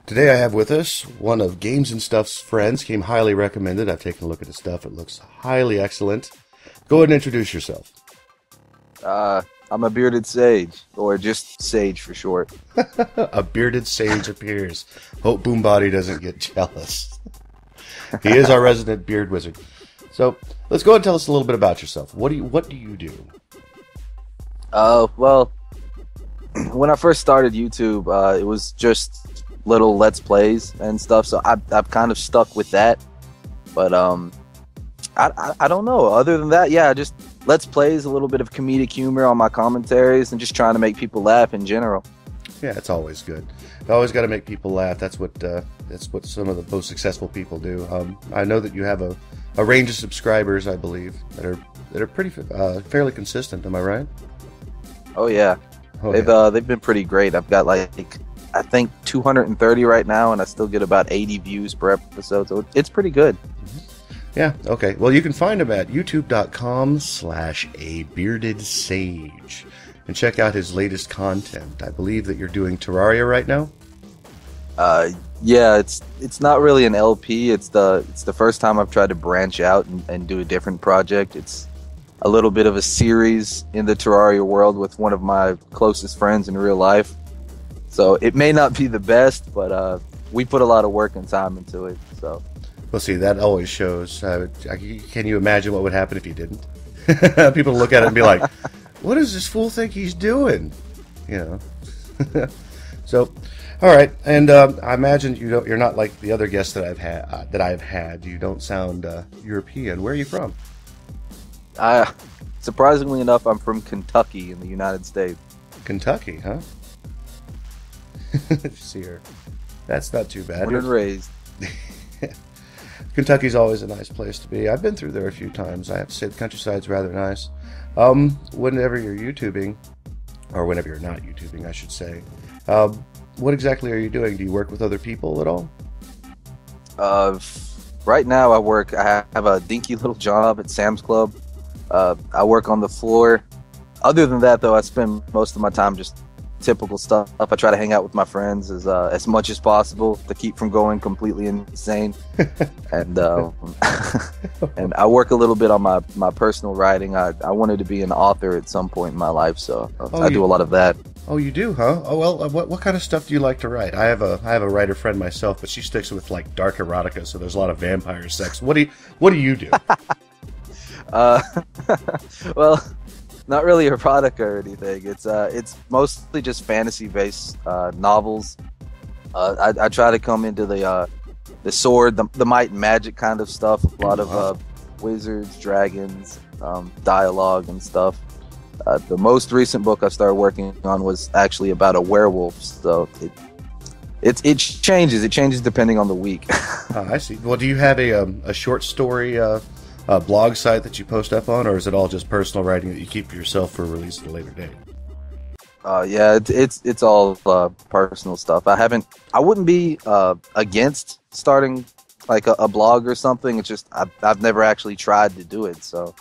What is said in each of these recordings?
Today I have with us one of Games and Stuff's friends. Came highly recommended. I've taken a look at his stuff. It looks highly excellent. Go ahead and introduce yourself. I'm a bearded sage, or just sage for short. A bearded sage appears. Hope Boombody doesn't get jealous. He is our resident beard wizard. So let's go ahead and tell us a little bit about yourself. What do you do? Well, when I first started YouTube, it was just little Let's Plays and stuff, so I've kind of stuck with that. But I don't know. Other than that, yeah, just Let's Plays, a little bit of comedic humor on my commentaries, and just trying to make people laugh in general. Yeah, it's always good. You always got to make people laugh. That's what some of the most successful people do. I know that you have a range of subscribers, I believe, that are pretty fairly consistent. Am I right? Oh yeah, they've been pretty great. I've got I think 230 right now, and I still get about 80 views per episode, so it's pretty good. Yeah, okay. Well, you can find him at youtube.com/ABeardedSage and check out his latest content. I believe that you're doing Terraria right now? Yeah, it's not really an LP. It's the first time I've tried to branch out and do a different project. It's a little bit of a series in the Terraria world with one of my closest friends in real life. So it may not be the best, but we put a lot of work and time into it. So, well, see, that always shows. Can you imagine what would happen if you didn't? People look at it and be like, "What does this fool think he's doing?" You know. So, all right, and I imagine you're not like the other guests that I've had. You don't sound European. Where are you from? Surprisingly enough, I'm from Kentucky in the United States. Kentucky, huh? See her. That's not too bad. Born and raised. Kentucky's always a nice place to be. I've been through there a few times. I have to say the countryside's rather nice. Whenever you're YouTubing, or whenever you're not YouTubing, I should say, what exactly are you doing? Do you work with other people at all? Right now I have a dinky little job at Sam's Club. I work on the floor. Other than that, though, I spend most of my time just typical stuff. I try to hang out with my friends as much as possible to keep from going completely insane. And and I work a little bit on my personal writing. I wanted to be an author at some point in my life, so I do a lot of that. Oh, you do, huh? Oh, well, what kind of stuff do you like to write? I have a writer friend myself, but she sticks with like dark erotica, so there's a lot of vampire sex. What do you do? Well, not really erotica or anything. It's mostly just fantasy-based novels. I try to come into the sword, the might and magic kind of stuff. A lot of wizards, dragons, dialogue and stuff. The most recent book I started working on was actually about a werewolf. So it changes. It changes depending on the week. I see. Well, do you have a short story blog site that you post up on, or is it all just personal writing that you keep for yourself for release at a later date? Yeah, it's all personal stuff. I wouldn't be against starting like a blog or something. It's just I've never actually tried to do it. So,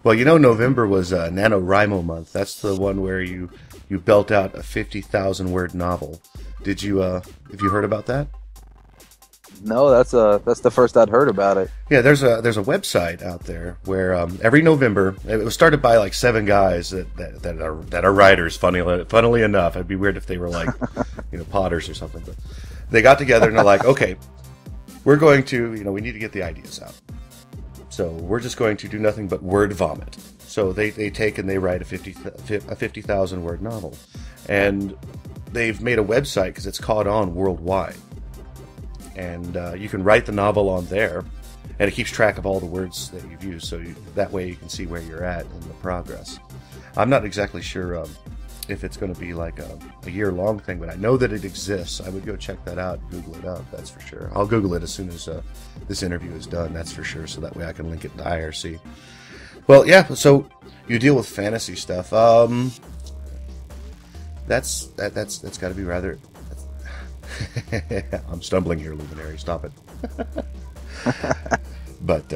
well, November was NaNoWriMo month. That's the one where you belt out a 50,000 word novel. Did you have you heard about that? No, that's the first I'd heard about it. Yeah, there's a website out there where every November, it was started by like 7 guys that are writers. Funnily enough, it'd be weird if they were like potters or something. But they got together and they're like, okay, we're going to we need to get the ideas out. So we're just going to do nothing but word vomit. So they take and they write a 50,000 word novel, and they've made a website because it's caught on worldwide. And you can write the novel on there, and it keeps track of all the words that you've used, so that way you can see where you're at in the progress. I'm not exactly sure if it's going to be like a year-long thing, but I know that it exists. I would go check that out, Google it up, that's for sure. I'll Google it as soon as this interview is done, that's for sure, so that way I can link it to IRC. Well, yeah, so you deal with fantasy stuff. That's got to be rather... I'm stumbling here, Luminari. Stop it. But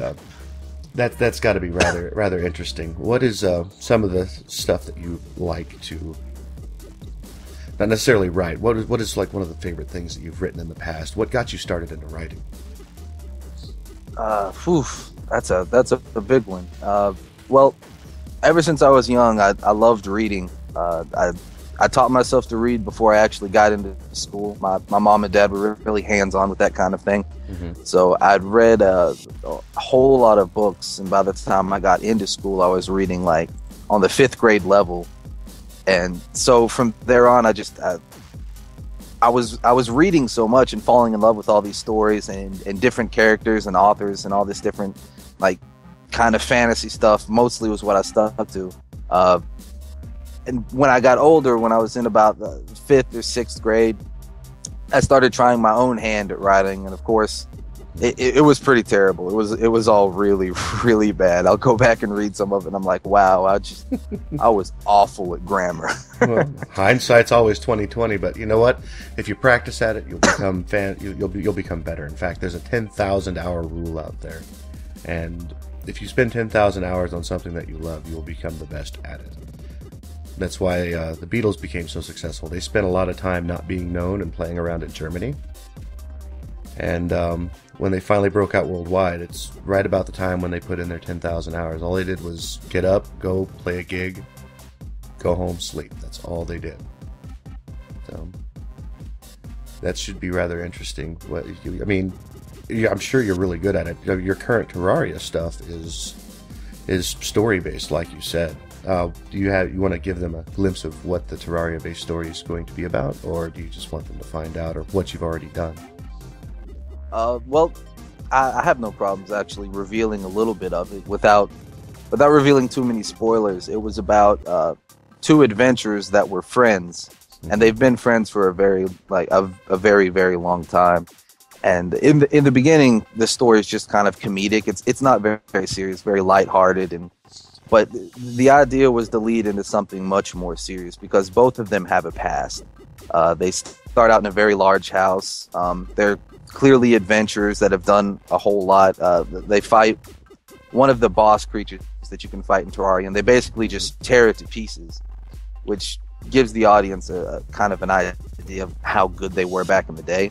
that's got to be rather interesting. What is some of the stuff that you like to not necessarily write. What is like one of the favorite things that you've written in the past? What got you started into writing? That's a big one. Well, ever since I was young, I loved reading. I taught myself to read before I actually got into school. My mom and dad were really hands-on with that kind of thing. So I'd read a whole lot of books, and by the time I got into school, I was reading like on the 5th grade level. And so from there on, I was reading so much and falling in love with all these stories and different characters and authors and all this different like kind of fantasy stuff. Mostly was what I stuck to. And when I got older, when I was in about the 5th or 6th grade, I started trying my own hand at writing, and of course, it was pretty terrible. It was all really, really bad. I'll go back and read some of it, and I'm like, wow, I was awful at grammar. Well, hindsight's always 20/20, but you know what? If you practice at it, you'll become you'll become better. In fact, there's a 10,000 hour rule out there, and if you spend 10,000 hours on something that you love, you will become the best at it. That's why the Beatles became so successful. They spent a lot of time not being known and playing around in Germany. And when they finally broke out worldwide, it's right about the time when they put in their 10,000 hours. All they did was get up, go play a gig, go home, sleep. That's all they did. So that should be rather interesting. I'm sure you're really good at it. Your current Terraria stuff is story-based, like you said. Do you want to give them a glimpse of what the Terraria-based story is going to be about, or do you just want them to find out, or what you've already done? Well, I have no problems actually revealing a little bit of it without revealing too many spoilers. It was about 2 adventurers that were friends, and they've been friends for a very very long time. And in the beginning, the story is just kind of comedic. It's not very, very serious, very lighthearted, but the idea was to lead into something much more serious because both of them have a past. They start out in a very large house. They're clearly adventurers that have done a whole lot. They fight one of the boss creatures that you can fight in Terraria, and they basically just tear it to pieces, which gives the audience a kind of an idea of how good they were back in the day.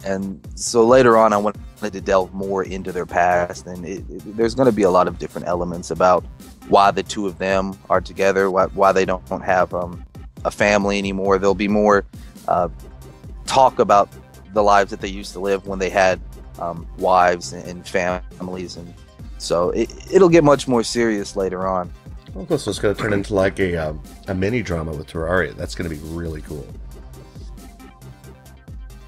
And so later on, I wanted to delve more into their past, and there's going to be a lot of different elements about why the 2 of them are together, why they don't have a family anymore. There'll be more talk about the lives that they used to live when they had wives and families, and so it'll get much more serious later on. Okay, so it's going to turn into like a mini drama with Terraria. That's going to be really cool.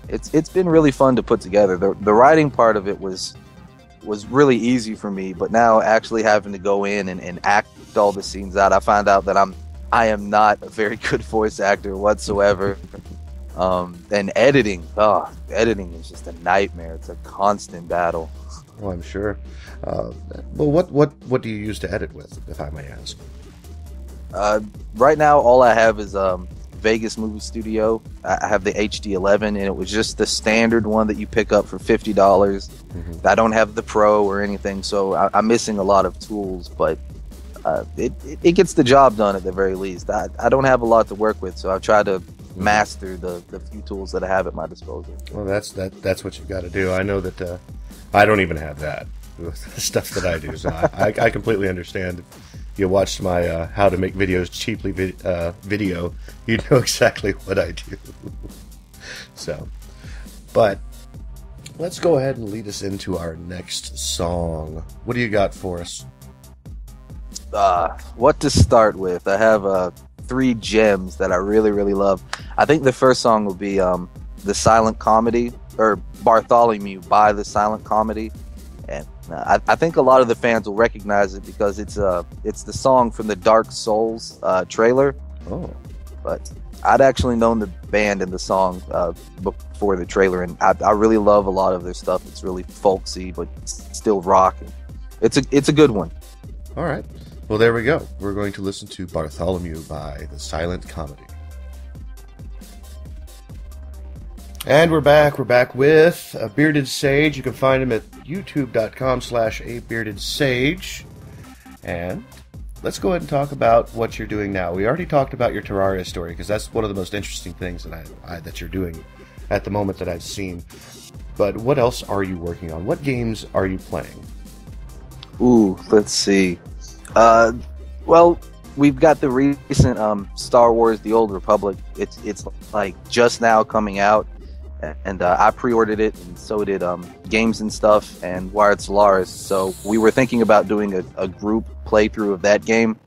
It's been really fun to put together. The writing part of it was really easy for me, but now actually having to go in and act all the scenes out, I found out that I am not a very good voice actor whatsoever. And editing is just a nightmare. It's a constant battle. Oh, I'm sure. Well, what do you use to edit with, if I may ask? Right now, all I have is Vegas Movie Studio. I have the HD11, and it was just the standard one that you pick up for $50. I don't have the Pro or anything, so I'm missing a lot of tools, but it gets the job done at the very least. I don't have a lot to work with, so I've tried to master the few tools that I have at my disposal. Well, that's what you've got to do. I know that I don't even have that stuff that I do, so I completely understand. If you watched my how to make videos cheaply video, you know exactly what I do. So, but let's go ahead and lead us into our next song. What do you got for us? What to start with? I have 3 gems that I really, really love. I think the first song will be The Silent Comedy, or Bartholomew by The Silent Comedy. And I think a lot of the fans will recognize it because it's the song from the Dark Souls trailer. Oh. But I'd actually known the band and the song before the trailer, and I really love a lot of their stuff. It's really folksy, but still rock. It's a good one. All right. Well, there we go. We're going to listen to Bartholomew by The Silent Comedy. And we're back. We're back with ABeardedSage. You can find him at youtube.com/ABeardedSage. And let's go ahead and talk about what you're doing now. We already talked about your Terraria story because that's one of the most interesting things that you're doing at the moment that I've seen. But what else are you working on? What games are you playing? Ooh, let's see. Well, we've got the recent Star Wars: The Old Republic. It's like just now coming out, and I pre-ordered it, and so did Games and Stuff and Wired Solaris. So we were thinking about doing a group playthrough of that game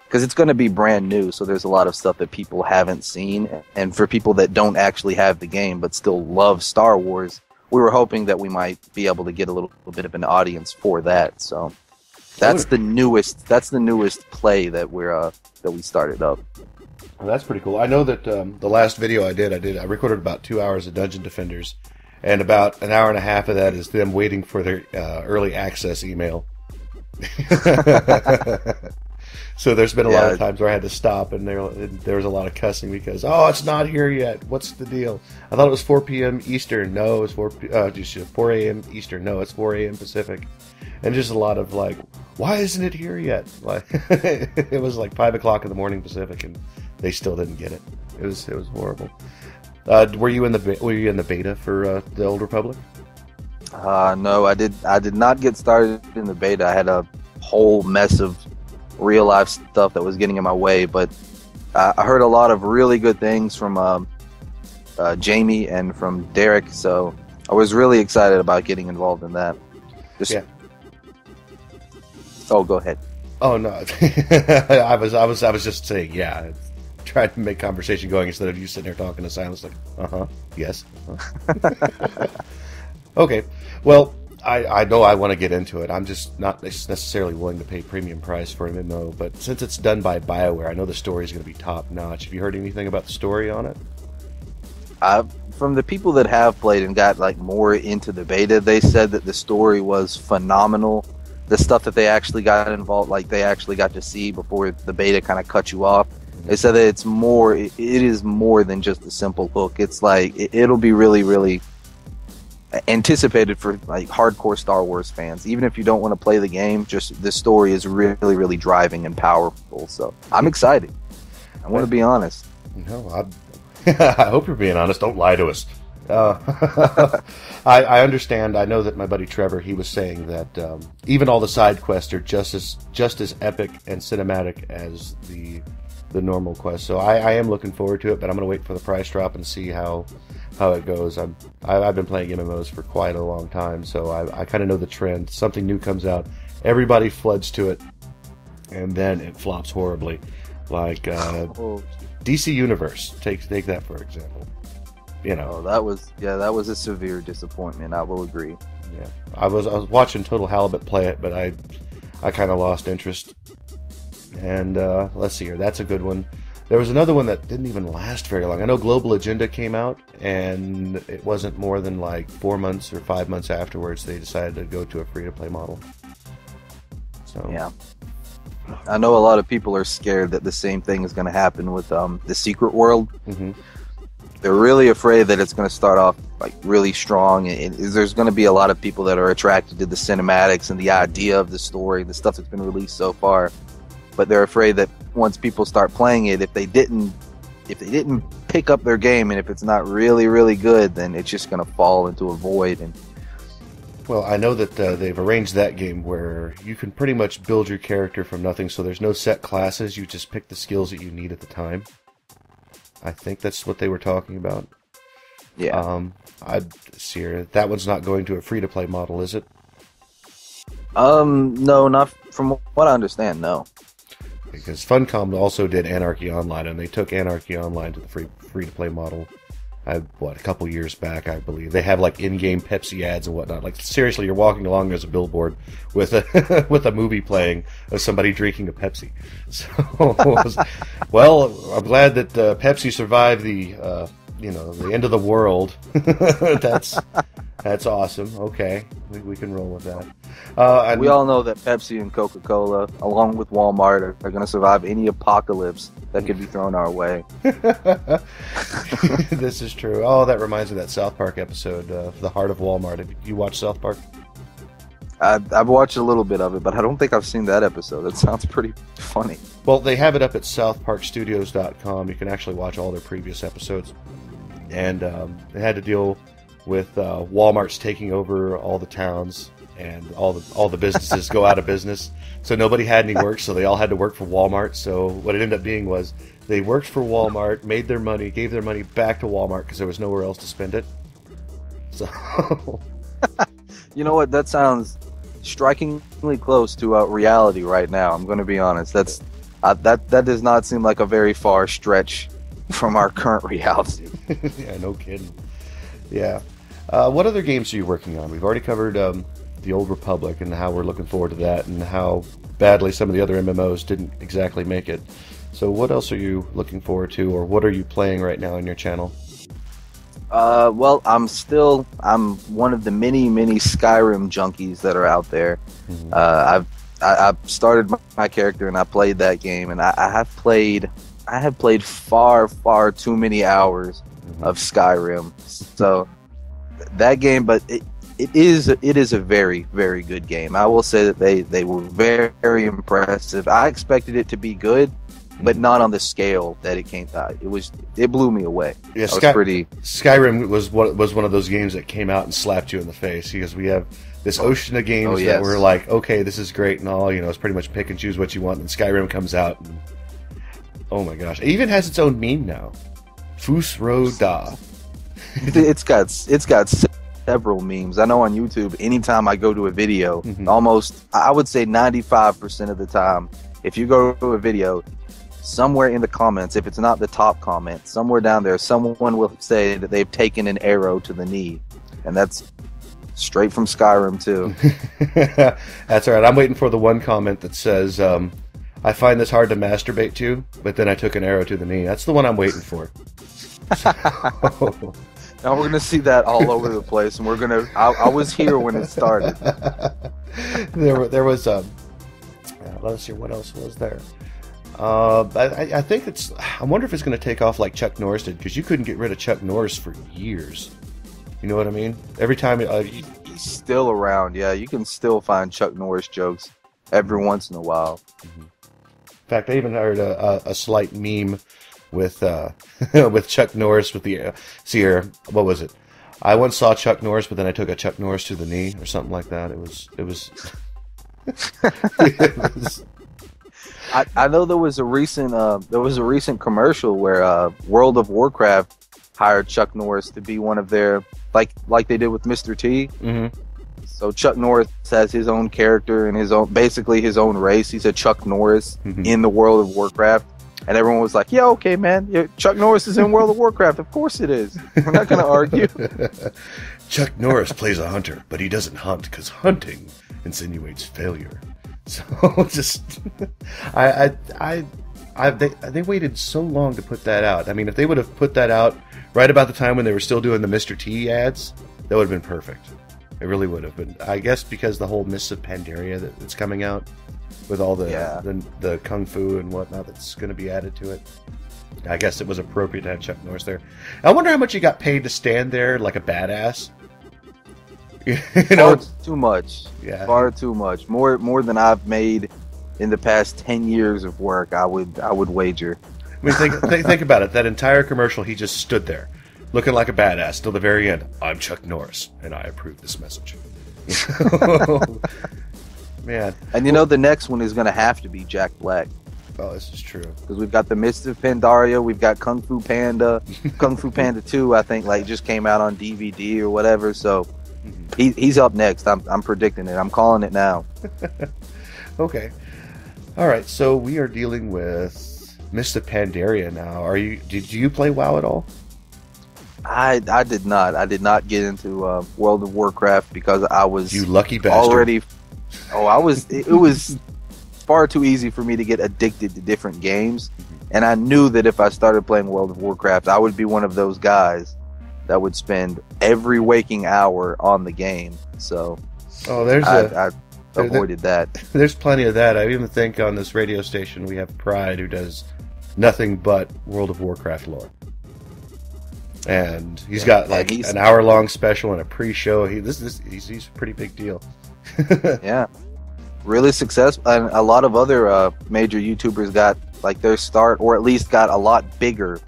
because it's going to be brand new. So there's a lot of stuff that people haven't seen, and for people that don't actually have the game but still love Star Wars, we were hoping that we might be able to get a little bit of an audience for that. So that's the newest play that we started up. Well, that's pretty cool. I know that the last video I recorded about 2 hours of Dungeon Defenders, and about an hour and a half of that is them waiting for their early access email. So there's been a lot of times where I had to stop, and there was a lot of cussing because, oh, it's not here yet. What's the deal? I thought it was 4 p.m. Eastern. No, it's 4 a.m. Eastern. No, it's 4 a.m. Pacific. And just a lot of like, why isn't it here yet? Like, it was like 5 o'clock in the morning Pacific, and they still didn't get it. It was horrible. Were you in the beta for the Old Republic? No, I did not get started in the beta. I had a whole mess of real life stuff that was getting in my way, but I heard a lot of really good things from Jamie and from Derek, so I was really excited about getting involved in that. Oh, go ahead. Oh no, I was just saying, yeah. Trying to make conversation going instead of you sitting there talking in silence, like, yes. Okay, well, I know I want to get into it. I'm just not necessarily willing to pay premium price for an MMO, but since it's done by BioWare, I know the story is going to be top notch. Have you heard anything about the story on it? From the people that have played and got like more into the beta, they said that the story was phenomenal. The stuff that they actually got involved, like they actually got to see before the beta kind of cut you off. They said that it is more than just a simple hook. It's like it'll be really, really anticipated for like hardcore Star Wars fans. Even if you don't want to play the game, just the story is really, really driving and powerful. So I'm excited. I want to be honest. No, I hope you're being honest. Don't lie to us. I understand. I know that my buddy Trevor, he was saying that even all the side quests are just as epic and cinematic as the normal quest. So I am looking forward to it, but I'm going to wait for the price drop and see how it goes. I've been playing MMOs for quite a long time, so I kind of know the trend. Something new comes out, everybody floods to it, and then it flops horribly. Like DC Universe, take that for example. You know, that was a severe disappointment. I will agree. Yeah, I was watching Total Halibut play it, but I kind of lost interest. And let's see here, that's a good one. There was another one that didn't even last very long. I know Global Agenda came out, and it wasn't more than like 4 months or 5 months afterwards they decided to go to a free-to-play model. So yeah, I know a lot of people are scared that the same thing is going to happen with the Secret World. Mm-hmm. They're really afraid that it's going to start off like really strong, and there's going to be a lot of people that are attracted to the cinematics and the idea of the story, the stuff that's been released so far. But they're afraid that once people start playing it, if they didn't pick up their game, and if it's not really, really good, then it's just going to fall into a void. And well, I know that they've arranged that game where you can pretty much build your character from nothing, so there's no set classes. You just pick the skills that you need at the time. I think that's what they were talking about. Yeah. I see here. That one's not going to a free-to-play model, is it? No, not from what I understand, no. Because Funcom also did Anarchy Online, and they took Anarchy Online to the free-to-play model, a couple years back, I believe. They have, like, in-game Pepsi ads and whatnot. Like, seriously, you're walking along as a billboard with a with a movie playing of somebody drinking a Pepsi. So, well, I'm glad that Pepsi survived the end of the world. That's awesome. Okay, we can roll with that. We all know that Pepsi and Coca-Cola, along with Walmart, are going to survive any apocalypse that could be thrown our way. This is true. Oh, that reminds me of that South Park episode, The Heart of Walmart. Have you watched South Park? I've watched a little bit of it, but I don't think I've seen that episode. That sounds pretty funny. Well, they have it up at southparkstudios.com. You can actually watch all their previous episodes. And they had to deal with Walmart's taking over all the towns, and all the businesses go out of business. So nobody had any work, so they all had to work for Walmart. So what it ended up being was they worked for Walmart, made their money, gave their money back to Walmart because there was nowhere else to spend it. So, you know what? That sounds strikingly close to reality right now. I'm going to be honest. That does not seem like a very far stretch from our current reality. Yeah, no kidding. Yeah. What other games are you working on? We've already covered the Old Republic and how we're looking forward to that, and how badly some of the other MMOs didn't exactly make it. So what else are you looking forward to, or what are you playing right now on your channel? Well, I'm one of the many Skyrim junkies that are out there. Mm-hmm. I've started my character and I played that game, and I have played far too many hours of Skyrim. So that game, but it is a very good game. I will say that they were very impressive. I expected it to be good, but not on the scale that it came out. It blew me away. Yeah, Skyrim was one of those games that came out and slapped you in the face, because we have this ocean of games that were like, okay, this is great and all, it's pretty much pick and choose what you want, and Skyrim comes out and, oh my gosh, it even has its own meme now. Fus Ro Da. It's got several memes. I know on YouTube, anytime I go to a video, almost, I would say 95% of the time, if you go to a video, somewhere in the comments, if it's not the top comment, somewhere down there, someone will say that they've taken an arrow to the knee. And that's straight from Skyrim, too. That's all right. I'm waiting for the one comment that says, I find this hard to masturbate to, but then I took an arrow to the knee. That's the one I'm waiting for. Now we're going to see that all over the place, and we're going to... I was here when it started. There was... let's see, what else was there? I think it's... I wonder if it's going to take off like Chuck Norris did, because you couldn't get rid of Chuck Norris for years. You know what I mean? Every time... he's still around, yeah. You can still find Chuck Norris jokes every once in a while. In fact, I even heard a slight meme with with Chuck Norris with the what was it? I once saw Chuck Norris, but then I took a Chuck Norris to the knee or something like that. It was I know there was a recent commercial where World of Warcraft hired Chuck Norris to be one of their like they did with Mr. T. Mm-hmm. So Chuck Norris has his own character and basically his own race. He's a Chuck Norris in the World of Warcraft. And everyone was like, yeah, okay, man. Chuck Norris is in World of Warcraft. Of course it is. We're not going to argue. Chuck Norris plays a hunter, but he doesn't hunt because hunting insinuates failure. So just, they waited so long to put that out. I mean, if they would have put that out right about the time when they were still doing the Mr. T ads, that would have been perfect. It really would have been. I guess because the whole Mists of Pandaria that's coming out with all the kung fu and whatnot that's going to be added to it. I guess it was appropriate to have Chuck Norris there. I wonder how much he got paid to stand there like a badass. Far too much. Yeah. Far too much. More than I've made in the past 10 years of work. I would wager. I mean, think about it. That entire commercial, he just stood there, looking like a badass till the very end. I'm Chuck Norris, and I approve this message. Man. And the next one is going to have to be Jack Black. Oh, this is true. Because we've got the Mists of Pandaria, we've got Kung Fu Panda. Kung Fu Panda 2, I think, just came out on DVD or whatever. So he's up next. I'm predicting it. I'm calling it now. Okay. All right. So we are dealing with Mists of Pandaria now. Did you play WoW at all? I did not. I did not get into World of Warcraft because I was you lucky bastard. Already. Oh, it was far too easy for me to get addicted to different games, and I knew that if I started playing World of Warcraft, I would be one of those guys that would spend every waking hour on the game. So, I avoided that. There's plenty of that. I even think on this radio station we have Pride, who does nothing but World of Warcraft lore. and he's got like an hour-long special and a pre-show. He's a pretty big deal. Yeah, really successful, and a lot of other major YouTubers got like their start, or at least got a lot bigger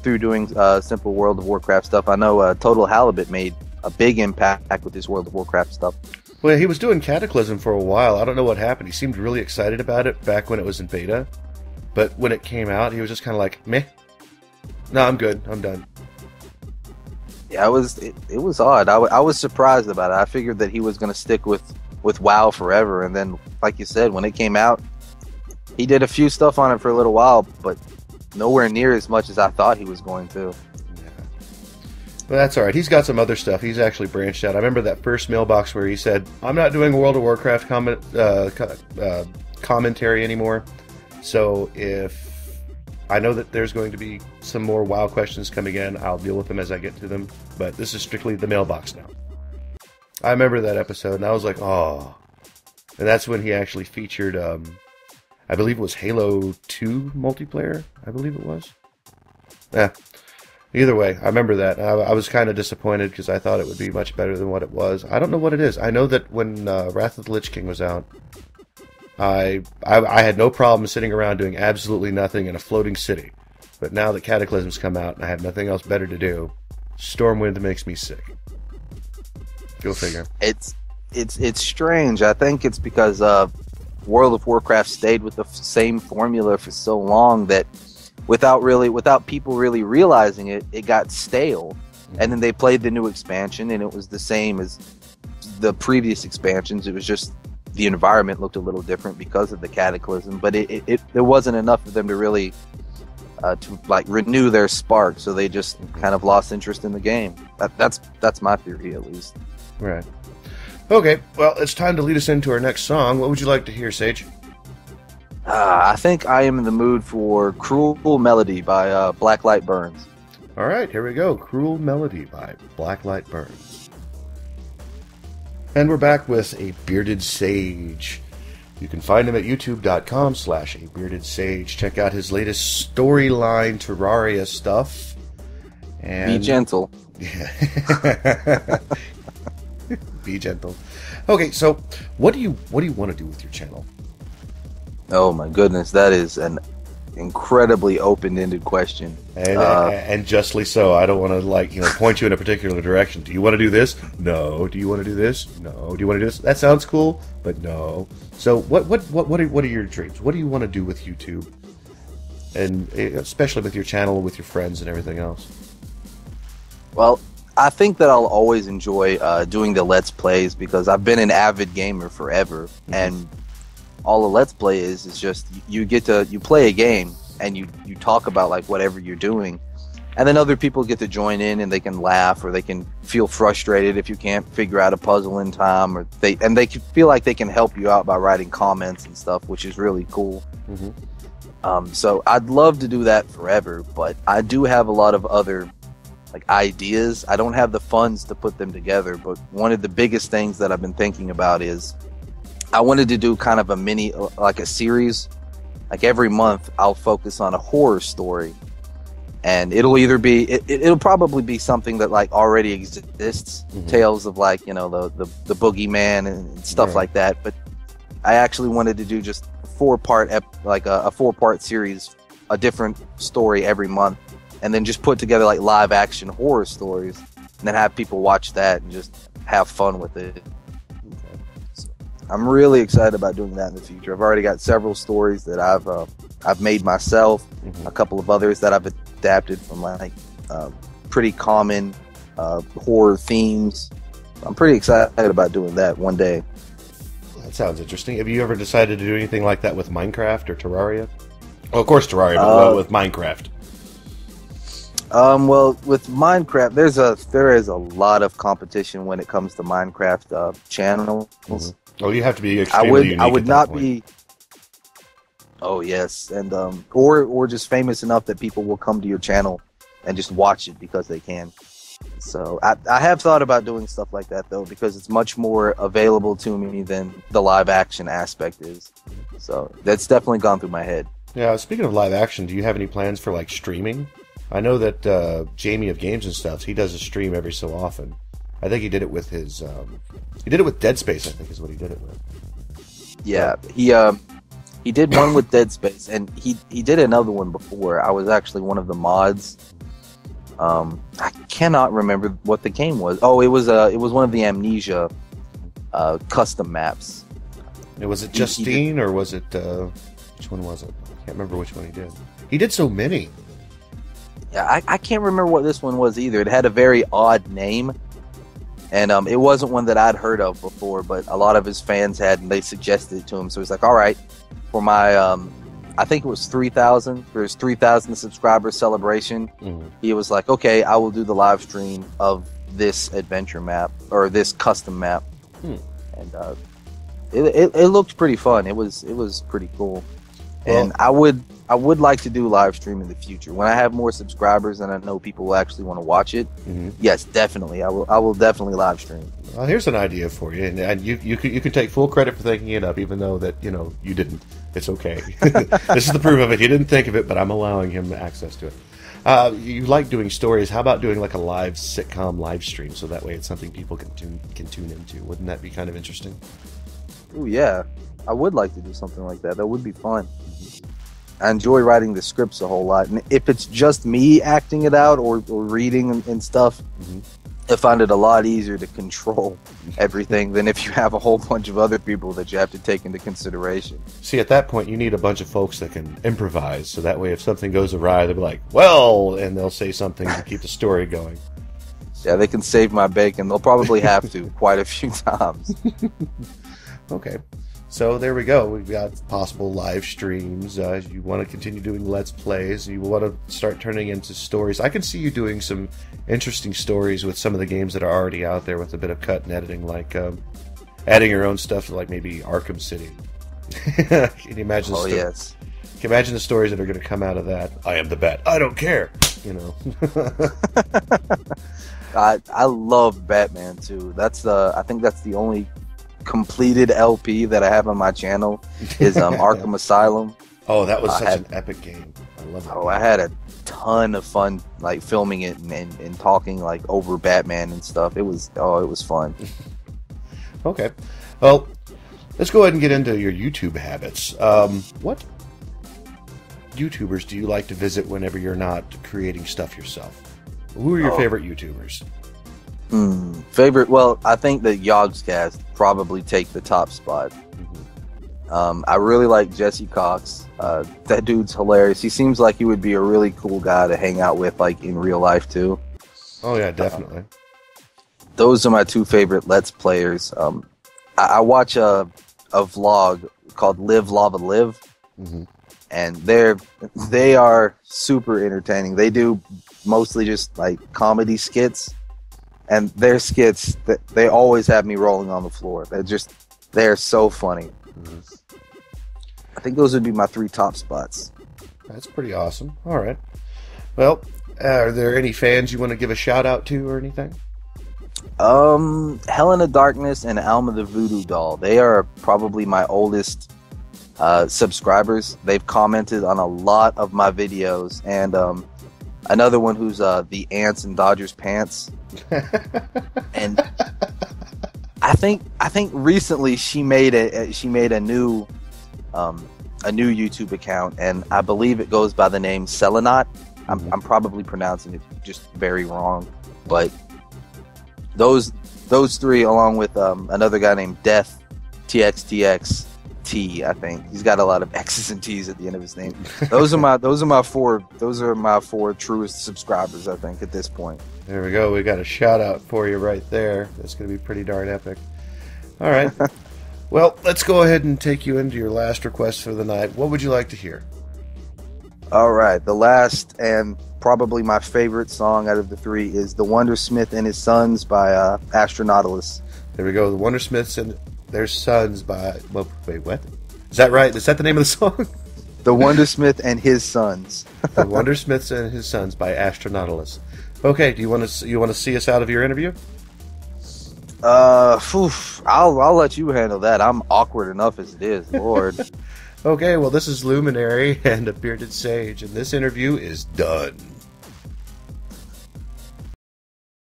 through doing simple World of Warcraft stuff. I know Total Halibut made a big impact with this World of Warcraft stuff. Well, he was doing Cataclysm for a while. I don't know what happened. He seemed really excited about it back when it was in beta, but when it came out, he was just kind of like, meh. No, I'm good. I'm done. Yeah, it was odd. I was surprised about it. I figured that he was going to stick with WoW forever, and then, like you said, when it came out, he did a few stuff on it for a little while, but nowhere near as much as I thought he was going to. Well, that's all right. He's got some other stuff. He's actually branched out. I remember that first mailbox where he said, I'm not doing World of Warcraft commentary anymore. So if I know that there's going to be some more WoW questions coming in, I'll deal with them as I get to them. But this is strictly the mailbox now. I remember that episode, and I was like, oh. And that's when he actually featured, I believe it was Halo 2 multiplayer. I believe it was. Yeah. Either way, I remember that. I was kind of disappointed because I thought it would be much better than what it was. I don't know what it is. I know that when Wrath of the Lich King was out, I had no problem sitting around doing absolutely nothing in a floating city. But now that Cataclysm's come out and I have nothing else better to do, Stormwind makes me sick. Go figure. It's strange. I think it's because World of Warcraft stayed with the same formula for so long that without people really realizing it, it got stale. And then they played the new expansion, and it was the same as the previous expansions. It was just the environment looked a little different because of the Cataclysm, but there wasn't enough of them to really to like renew their spark. So they just kind of lost interest in the game. That's my theory, at least. Right. Okay. Well, it's time to lead us into our next song. What would you like to hear, Sage? I think I am in the mood for Cruel Melody by Blacklight Burns. All right, here we go. Cruel Melody by Blacklight Burns. And we're back with ABeardedSage. You can find him at youtube.com/ABeardedSage. Check out his latest storyline Terraria stuff. And be gentle. Yeah. Be gentle. Okay, so what do you want to do with your channel? Oh my goodness, that is an incredibly open-ended question, and justly so. I don't want to point you in a particular direction. Do you want to do this? No. Do you want to do this? No. Do you want to do this? That sounds cool, but no. So what are your dreams? What do you want to do with YouTube, and especially with your channel, with your friends, and everything else? Well, I think that I'll always enjoy doing the Let's Plays because I've been an avid gamer forever, and all a Let's Play is just you play a game and you talk about like whatever you're doing, and then other people get to join in and they can laugh or they can feel frustrated if you can't figure out a puzzle in time, or they can feel like they can help you out by writing comments and stuff, which is really cool. So I'd love to do that forever, but I do have a lot of other like ideas. I don't have the funds to put them together, but one of the biggest things that I've been thinking about is I wanted to do kind of a mini, like a series. Like every month I'll focus on a horror story, and it'll either be it'll probably be something that like already exists, tales of like, you know, the boogeyman and stuff like that. But I actually wanted to do just a 4-part a 4-part series, a different story every month, and then just put together like live action horror stories, and then have people watch that and just have fun with it. I'm really excited about doing that in the future. I've already got several stories that I've made myself, a couple of others that I've adapted from like pretty common horror themes. I'm pretty excited about doing that one day. That sounds interesting. Have you ever decided to do anything like that with Minecraft or Terraria? Oh, of course Terraria, but with Minecraft. Well, with Minecraft, there is a lot of competition when it comes to Minecraft channels. Oh, you have to be extremely unique. I would not point. be. Oh yes, and or just famous enough that people will come to your channel and just watch it because they can. So I have thought about doing stuff like that though, because it's much more available to me than the live action aspect is. So that's definitely gone through my head. Yeah. Speaking of live action, do you have any plans for like streaming? I know that Jamie of Games and Stuff, he does a stream every so often. I think he did it with his he did it with Dead Space, I think is what he did it with. Yeah, he did one with Dead Space, and he did another one before. I was actually one of the mods. I cannot remember what the game was. Oh, it was one of the Amnesia custom maps. Was it Justine, or was it which one was it? I can't remember which one he did. He did so many. Yeah, I can't remember what this one was either. It had a very odd name, and it wasn't one that I'd heard of before, but a lot of his fans had, and they suggested it to him. So he's like, all right, for my I think it was 3,000. There's 3,000 subscriber celebration. He was like, okay, I will do the live stream of this adventure map, or this custom map. And it looked pretty fun. It was pretty cool. And I would like to do live stream in the future when I have more subscribers and I know people will actually want to watch it. Yes, definitely. I will definitely live stream. Well, here's an idea for you, and you can take full credit for thinking it up, even though that you didn't. It's okay. This is the proof of it. He didn't think of it, but I'm allowing him access to it. You like doing stories. How about doing like a live sitcom live stream, so that way it's something people can tune into? Wouldn't that be kind of interesting? Oh yeah, I would like to do something like that. That would be fun. I enjoy writing the scripts a whole lot, and if it's just me acting it out or reading and stuff, I find it a lot easier to control everything than if you have a whole bunch of other people that you have to take into consideration. See, at that point, you need a bunch of folks that can improvise, so that way if something goes awry, they'll be like, well, and they'll say something to keep the story going. Yeah, they can save my bacon. They'll probably have to quite a few times. Okay. So there we go. We've got possible live streams. You want to continue doing Let's Plays. You want to start turning into stories. I can see you doing some interesting stories with some of the games that are already out there with a bit of cut and editing, like adding your own stuff to like maybe Arkham City. Can you imagine? Oh, yes. Can you imagine the stories that are going to come out of that? I am the Bat. I don't care. I love Batman too. I think that's the only completed LP that I have on my channel is Arkham Asylum. Oh, that was such an epic game. I love that. I had a ton of fun like filming it and talking like over Batman and stuff. It was fun. Okay. Well, let's go ahead and get into your YouTube habits. What YouTubers do you like to visit whenever you're not creating stuff yourself? Who are your favorite YouTubers? Favorite? Well, I think that Yogscast probably take the top spot. I really like Jesse Cox. That dude's hilarious. He seems like he would be a really cool guy to hang out with, like in real life too. Oh yeah, definitely. Those are my two favorite Let's Players. I watch a vlog called Live Lava Live, and they are super entertaining. They do mostly just like comedy skits. And their skits, they always have me rolling on the floor. They're so funny. I think those would be my three top spots. That's pretty awesome. All right. Well, are there any fans you want to give a shout out to or anything? Helena Darkness and Alma the Voodoo Doll. They are probably my oldest subscribers. They've commented on a lot of my videos. And another one who's the Ants and Dodgers Pants. And I think recently she made a new YouTube account, and I believe it goes by the name Selenot. I'm probably pronouncing it just very wrong, but those three, along with another guy named Death TXTX T, I think he's got a lot of X's and T's at the end of his name. Those are my four truest subscribers, I think, at this point. There we go. We got a shout out for you right there. That's going to be pretty darn epic. All right. Well, let's go ahead and take you into your last request for the night. What would you like to hear? All right. The last and probably my favorite song out of the three is The Wondersmith and His Sons by Astronautilus. There we go. The Wondersmiths and Their Sons by... Well, wait, what? Is that right? Is that the name of the song? The Wondersmith and His Sons. The Wondersmiths and His Sons by Astronautilus. Okay, do you want to see us out of your interview? I'll let you handle that. I'm awkward enough as it is, Lord. Okay, well, this is Luminari and ABeardedSage, and this interview is done.